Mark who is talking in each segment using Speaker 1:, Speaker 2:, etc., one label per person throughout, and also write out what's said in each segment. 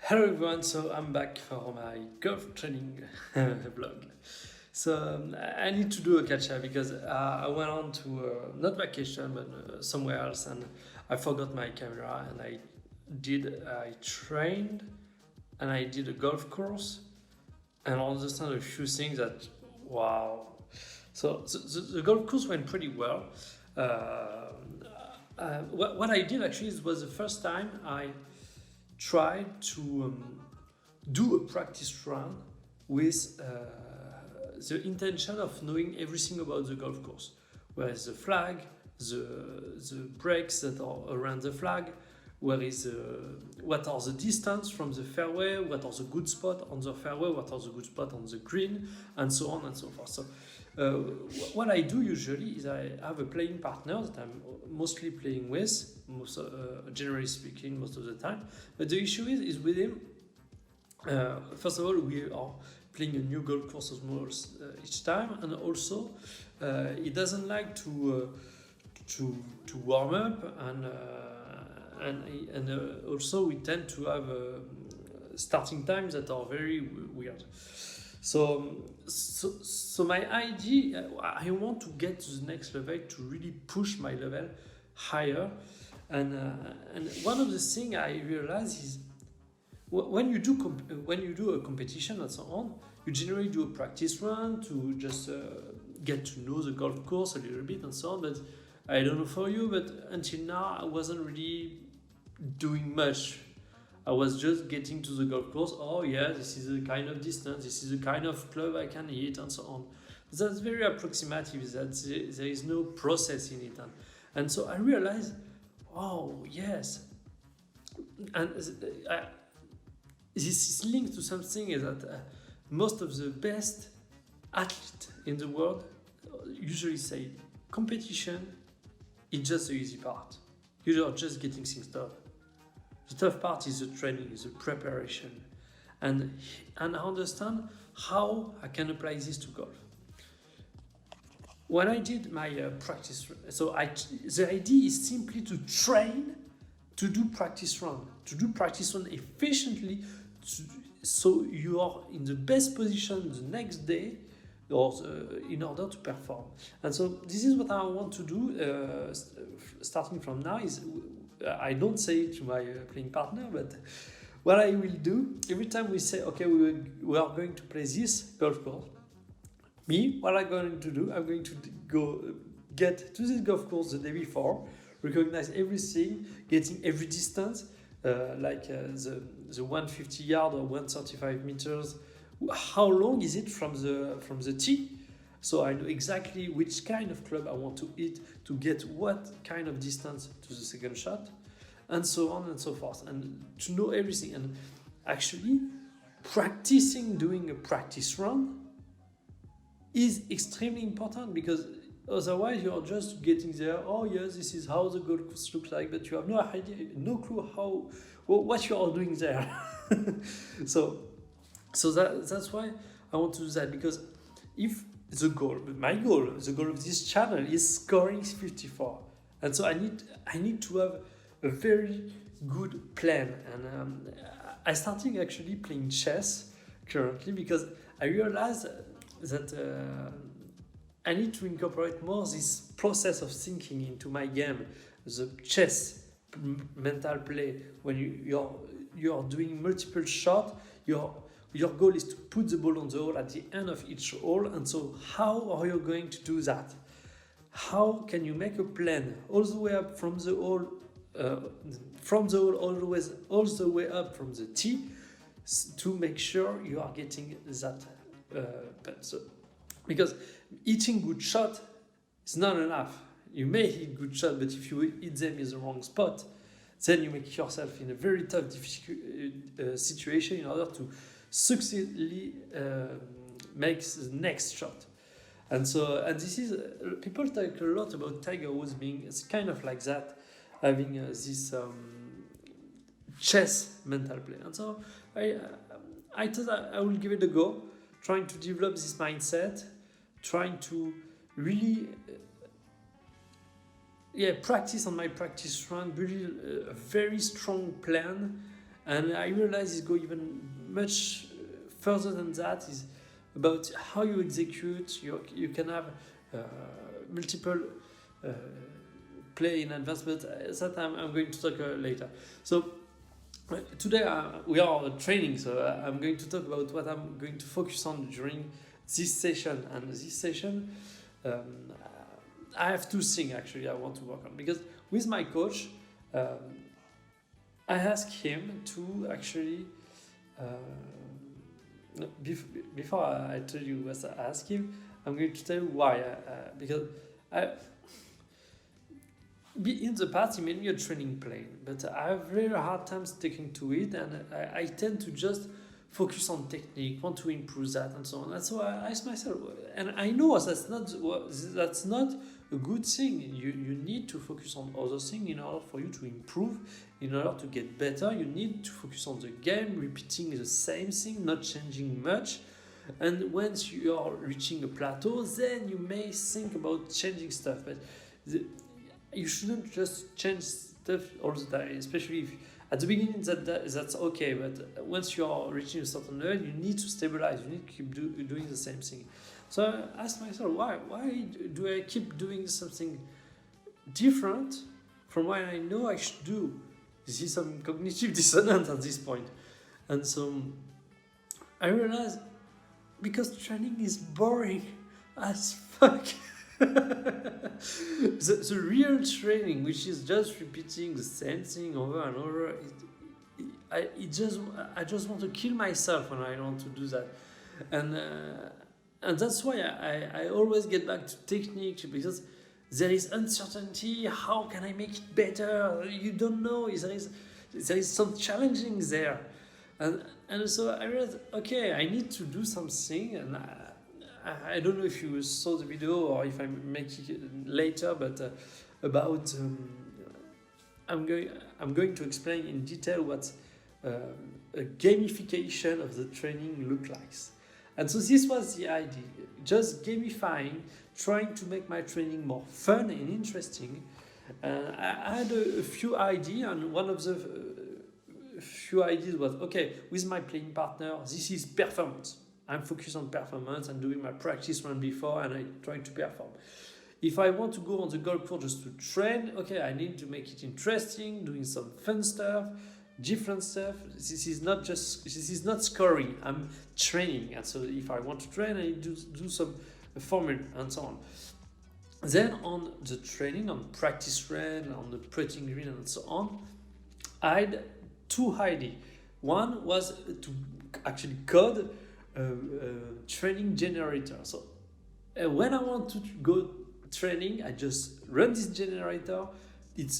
Speaker 1: Hello everyone, so I'm back for my golf training vlog. I need to do a catch up because I went on to not vacation but somewhere else and I forgot my camera and I trained and I did a golf course and I understand a few things that wow. So the golf course went pretty well. Uh, what I did actually was the first time I tried to do a practice run with the intention of knowing everything about the golf course. Where is the flag, the breaks that are around the flag, what are the distance from the fairway, what are the good spots on the fairway, what are the good spots on the green, and so on and so forth. So uh, what I do usually is I have a playing partner that I'm mostly playing with, generally speaking, most of the time. But the issue is with him. First of all, we are playing a new golf course each time, and also he doesn't like to warm up, and also we tend to have starting times that are very weird. So my idea, I want to get to the next level to really push my level higher, and one of the things I realize is when you do a competition and so on, you generally do a practice run to just get to know the golf course a little bit and so on. But I don't know for you, but until now I wasn't really doing much. I was just getting to the golf course. Oh yeah, this is the kind of distance, this is the kind of club I can hit, and so on. That's very approximative. There is no process in it, and so I realized, oh yes, and this is linked to something is that most of the best athletes in the world usually say competition is just the easy part. You are just getting things done. The tough part is the training, is the preparation. And I understand how I can apply this to golf. When I did my practice, the idea is simply to train to do practice run efficiently, so you are in the best position the next day in order to perform. And so this is what I want to do starting from now is I don't say it to my playing partner, but what I will do every time we say, okay, we are going to play this golf course. What I'm going to do, I'm going to go get to this golf course the day before, recognize everything, getting every distance, the 150 yard or 135 meters. How long is it from the tee? So I know exactly which kind of club I want to hit to get what kind of distance to the second shot, and so on and so forth, and to know everything. And actually, practicing doing a practice run is extremely important because otherwise you're just getting there. Oh yes, this is how the golf course looks like, but you have no idea, no clue what you are doing there. so that's why I want to do that, because if the goal of this channel is scoring 54, and so I need to have a very good plan. And I started actually playing chess currently because I realized that I need to incorporate more this process of thinking into my game, the chess mental play. When you're doing multiple shots, your goal is to put the ball on the hole at the end of each hole. And so how are you going to do that? How can you make a plan all the way up from the hole, all the way up from the tee, to make sure you are getting that so, because hitting good shot is not enough. You may hit good shot, but if you hit them in the wrong spot, then you make yourself in a very tough situation in order to successfully make the next shot. And this is people talk a lot about Tiger Woods being it's kind of like that, having this chess mental play. And so I thought I will give it a go, trying to develop this mindset, trying to really practice on my practice run, build a very strong plan, And I realize it go even much further than that. Is about how you execute. You can have multiple uh, play in advance, but that I'm going to talk later. So today we are training, so I'm going to talk about what I'm going to focus on during this session. And this session, I have two things actually I want to work on, because with my coach, I asked him to actually. Before I tell you what I asked him, I'm going to tell you why. Because in the past, he made me a training plan, but I have very hard time sticking to it, and I tend to just focus on technique, want to improve that, and so on. And so I ask myself, and I know that's not a good thing. You need to focus on other things in order for you to improve, in order to get better. You need to focus on the game, repeating the same thing, not changing much. And once you are reaching a plateau, then you may think about changing stuff. But you shouldn't just change stuff all the time, especially if at the beginning that's okay, but once you are reaching a certain level, you need to stabilize. You need to keep doing the same thing. So I asked myself, why do I keep doing something different from what I know I should do? This is some cognitive dissonance at this point. And so I realized, because training is boring as fuck. the real training, which is just repeating the same thing over and over, I just want to kill myself when I want to do that, and that's why I always get back to technique, because there is uncertainty. How can I make it better? You don't know. There is some challenging there, and so I realized, okay, I need to do something. And I don't know if you saw the video or if I make it later, but about I'm going to explain in detail what a gamification of the training look like. And so this was the idea, just gamifying, trying to make my training more fun and interesting. I had a few ideas, and one of the few ideas was, okay, with my playing partner, this is performance. I'm focused on performance and doing my practice run before, and I try to perform. If I want to go on the golf course just to train, okay, I need to make it interesting, doing some fun stuff, different stuff. This is not scoring. I'm training, and so if I want to train, I need to do some formula and so on. Then on the training, on practice run, on the putting green and so on, I had two ideas. One was to actually code training generator. So when I want to go training, I just run this generator. It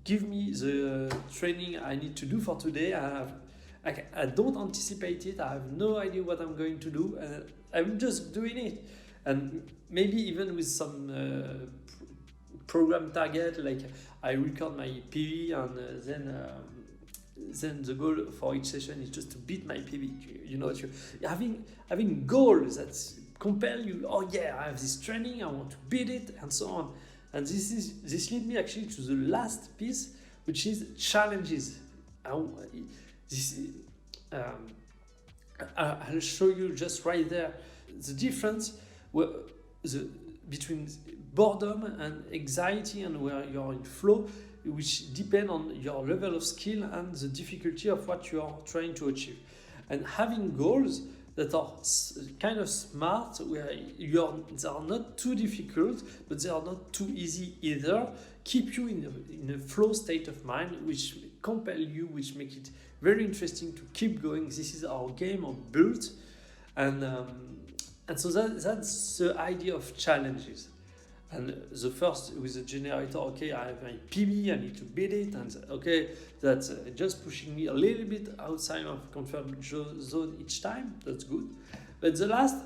Speaker 1: gives me the training I need to do for today. I don't anticipate it. I have no idea what I'm going to do, and I'm just doing it. And maybe even with some program target, like I record my PV, and then the goal for each session is just to beat my PB. You know, having goals that compel you. Oh yeah, I have this training, I want to beat it, and so on. And this leads me actually to the last piece, which is challenges. I'll show you just right there the difference between boredom and anxiety, and where you're in flow, which depend on your level of skill and the difficulty of what you are trying to achieve. And having goals that are kind of smart, where they are not too difficult, but they are not too easy either, keep you in a flow state of mind, which compel you, which make it very interesting to keep going. This is our game of build, and so that's the idea of challenges. And the first with the generator, okay, I have my PB, I need to beat it, and okay, that's just pushing me a little bit outside of comfort zone each time. That's good. But the last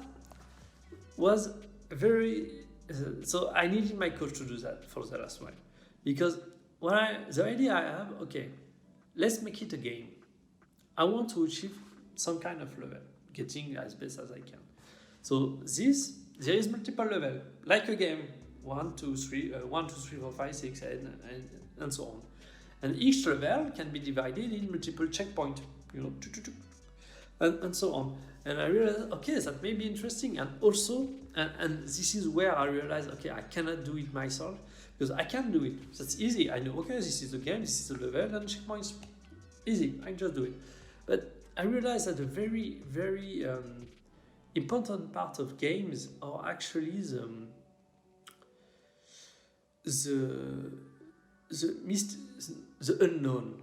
Speaker 1: was very, so I needed my coach to do that for the last one, because the idea I have, okay, let's make it a game. I want to achieve some kind of level, getting as best as I can. So there is multiple level, like a game. 1, 2, 3, 4, 5, 6, and so on. and each level can be divided in multiple checkpoints, and so on. And I realized, okay, that may be interesting. And also, and this is where I realized, okay, I cannot do it myself because I can do it. That's easy. I know, okay, this is the game, this is the level, and checkpoints, easy. I just do it. But I realized that a very, very important part of games are actually the unknown.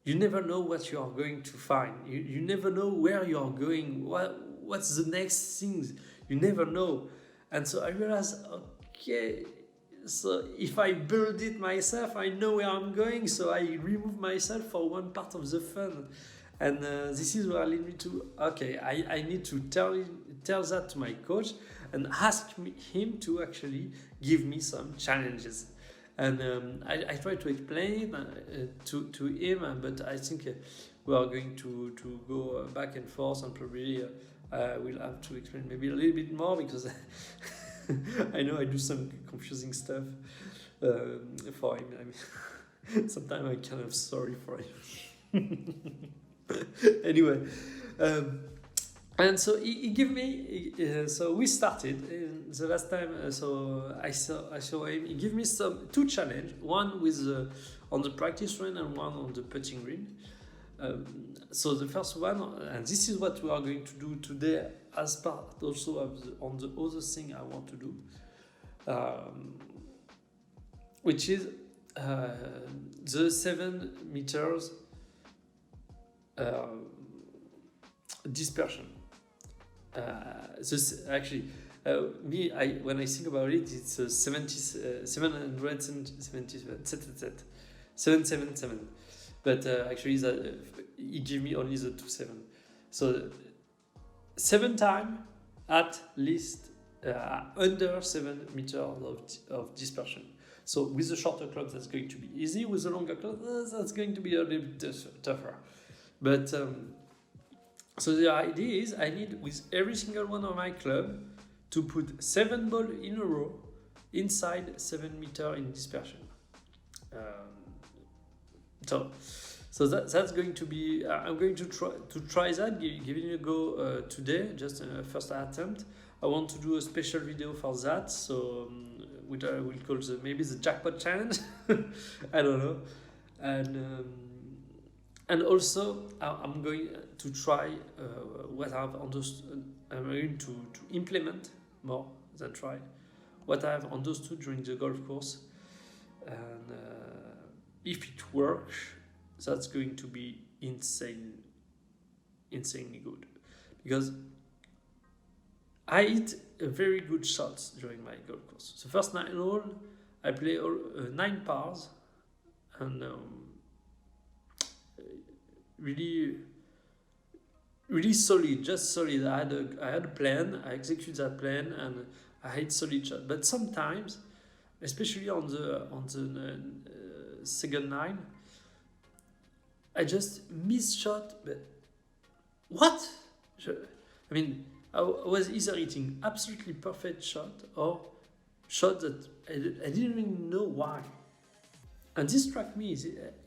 Speaker 1: You never know what you are going to find. You never know where you are going. What's the next things? You never know. And so I realized, okay, so if I build it myself, I know where I'm going. So I remove myself for one part of the fun. And this is where I lead me to, okay, I need to tell that to my coach and ask him to actually give me some challenges. And I try to explain it to him, but I think we are going to go back and forth, and probably we'll have to explain maybe a little bit more because I know I do some confusing stuff for him. I mean, sometimes I'm kind of sorry for him. Anyway, and so he gave me. So we started the last time. So I saw him. He gave me two challenges. One with on the practice run and one on the putting green. So the first one, and this is what we are going to do today as part also of on the other thing I want to do, which is the 7 meters dispersion. This actually, when I think about it, it's 777. But actually, he gave me only the 27. So 7 times at least under 7 meters of dispersion. So with the shorter club, that's going to be easy. With the longer club, that's going to be a little bit tougher. But so the idea is I need with every single one of my club to put 7 balls in a row inside 7 meters in dispersion. So that's going to be. I'm going to try that, giving it a go today, just a first attempt. I want to do a special video for that, so which I will call maybe the jackpot challenge. I don't know, and also I'm going to try what I've understood. I'm going to implement more than try what I've understood during the golf course, and if it works, that's going to be insanely good, because I hit a very good shots during my golf course. The first 9 holes, I play 9 pars, and really solid, just solid. I had a plan, I execute that plan, and I hit solid shot. But sometimes, especially on the second 9, I just missed shot. But what? I mean, I was either hitting absolutely perfect shot or shot that I didn't even know why. And this struck me.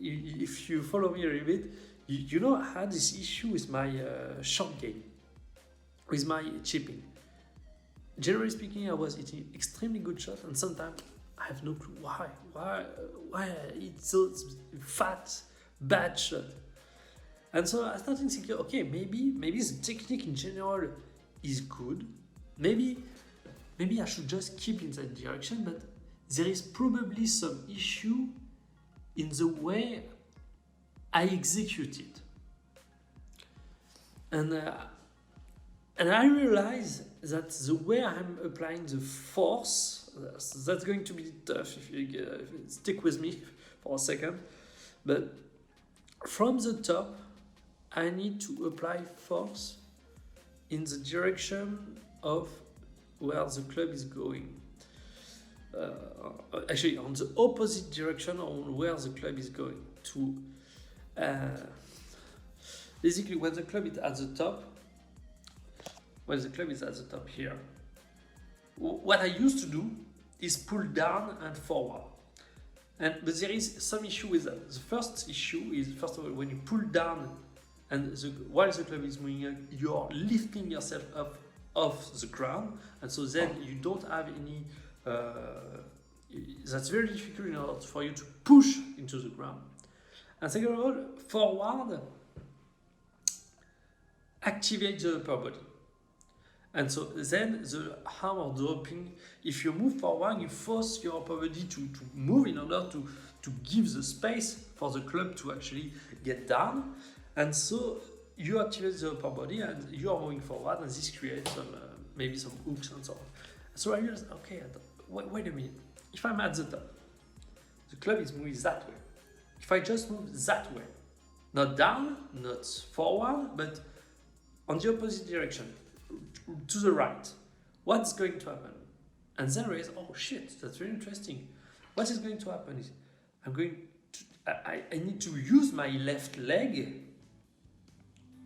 Speaker 1: If you follow me a little bit, you know I had this issue with my short game, with my chipping. Generally speaking, I was hitting extremely good shots, and sometimes I have no clue why I hit so fat, bad shot. And so I started thinking, okay, maybe the technique in general is good. Maybe I should just keep in that direction, but there is probably some issue in the way I execute it. And I realize that the way I'm applying the force, that's going to be tough if you stick with me for a second. But from the top, I need to apply force in the direction of where the club is going. Actually, on the opposite direction on where the club is going. Basically, when the club is at the top, here, what I used to do is pull down and forward. But there is some issue with that. The first issue is, first of all, when you pull down and while the club is moving up, you're lifting yourself up off the ground, and so then you don't have any. That's very difficult in order for you to push into the ground. And second of all, forward activate the upper body. And so then the hammer dropping, if you move forward, you force your upper body to move in order to give the space for the club to actually get down. And so you activate the upper body and you are moving forward, and this creates some maybe some hooks and so on. So I realized, okay, wait a minute. If I'm at the top, the club is moving that way. If I just move that way, not down, not forward, but on the opposite direction, to the right, what's going to happen? And then I realized, oh shit, that's very interesting. What is going to happen is I need to use my left leg,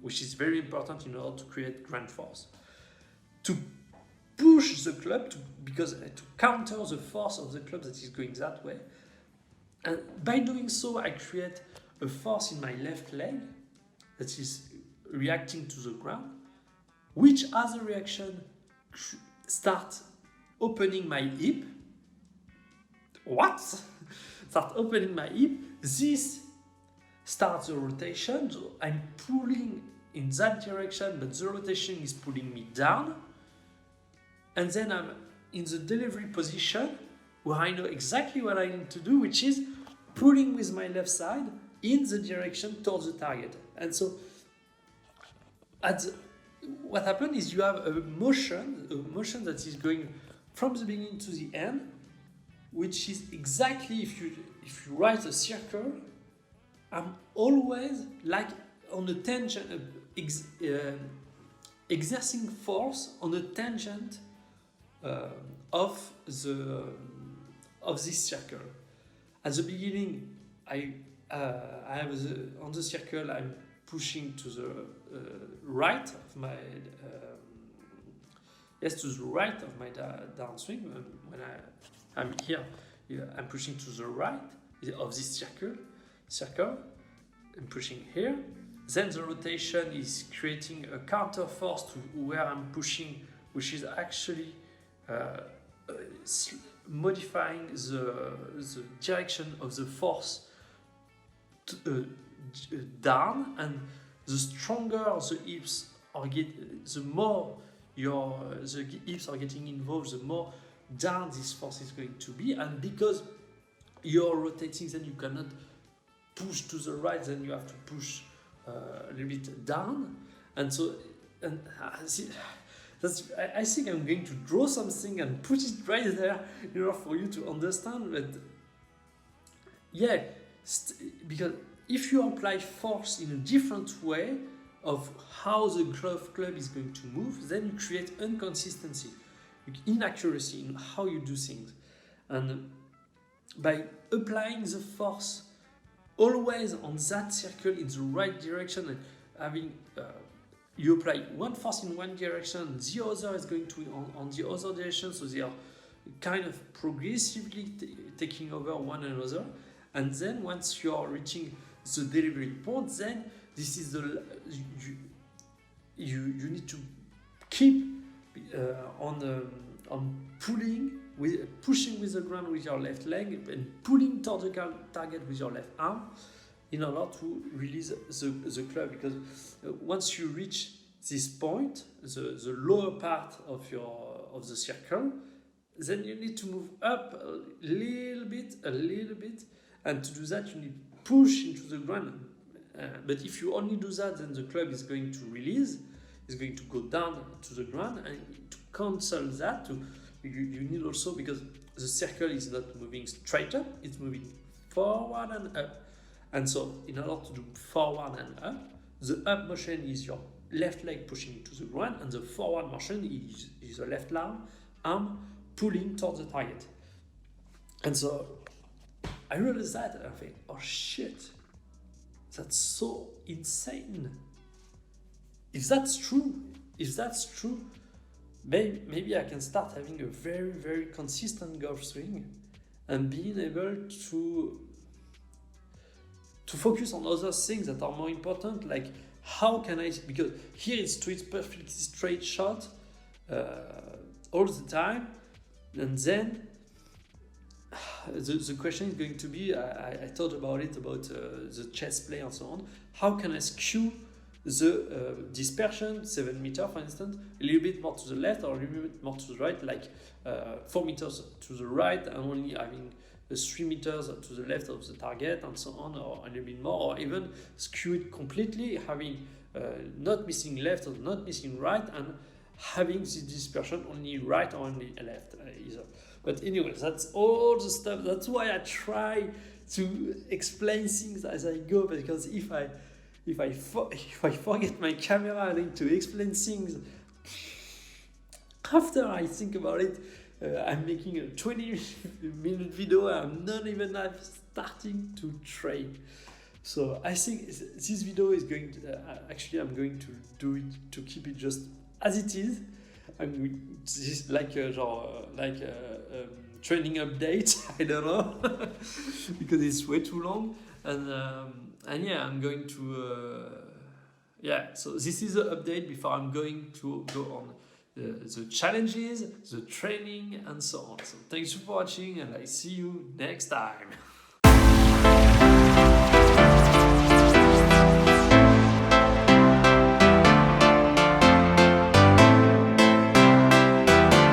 Speaker 1: which is very important in order to create ground force, to push the club to counter the force of the club that is going that way. And by doing so, I create a force in my left leg that is reacting to the ground, which as a reaction starts opening my hip. What? Start opening my hip. This starts the rotation. So I'm pulling in that direction, but the rotation is pulling me down. And then I'm in the delivery position where I know exactly what I need to do, which is pulling with my left side in the direction towards the target. And so what happened is you have a motion that is going from the beginning to the end, which is exactly, if you write a circle, I'm always like on a tangent, exerting force on a tangent of this circle. At the beginning, I have on the circle I'm pushing to the right of my to the right of my downswing. When I'm here, I'm pushing to the right of this circle. I'm pushing here. Then the rotation is creating a counter force to where I'm pushing, which is actually modifying the direction of the force down, and the stronger the hips are the more the hips are getting involved, the more down this force is going to be. And because you're rotating, then you cannot push to the right, then you have to push a little bit down. And so, I think I'm going to draw something and put it right there in order for you to understand. But yeah, because if you apply force in a different way of how the club is going to move, then you create inconsistency, inaccuracy in how you do things. And by applying the force always on that circle in the right direction, and having you apply one force in one direction, the other is going to be on the other direction, so they are kind of progressively taking over one another. And then once you are reaching the delivery point, then this is you need to keep on pushing with the ground with your left leg and pulling toward the target with your left arm in order to release the club. Because once you reach this point, the lower part of the circle, then you need to move up a little bit, and to do that you need to push into the ground. But if you only do that, then the club is going to release, is going to go down to the ground, and to cancel that, you need also, because the circle is not moving straight up, it's moving forward and up. And so in order to do forward and up, the up motion is your left leg pushing to the ground, and the forward motion is the left arm pulling towards the target. And so I realized that, and I think, oh shit, that's so insane. If that's true, maybe I can start having a very, very consistent golf swing, and being able to focus on other things that are more important, like how can I, because here it's perfectly straight shot all the time, and then the question is going to be, I thought about it, about the chess play and so on, how can I skew the dispersion, 7 meters for instance, a little bit more to the left or a little bit more to the right, like 4 meters to the right and only having 3 meters to the left of the target and so on, or a little bit more, or even skew it completely, having not missing left or not missing right, and having the dispersion only right or only left either. But anyway, that's all the stuff. That's why I try to explain things as I go, because if I forget my camera, I need to explain things after I think about it. I'm making a 20-minute video. I'm not even starting to train. So I think this video is going to, actually I'm going to do it to keep it just as it is. This like training update. I don't know because it's way too long. And yeah, I'm going to So this is the update before I'm going to go on the challenges, the training, and so on. So thanks for watching, and I see you next time.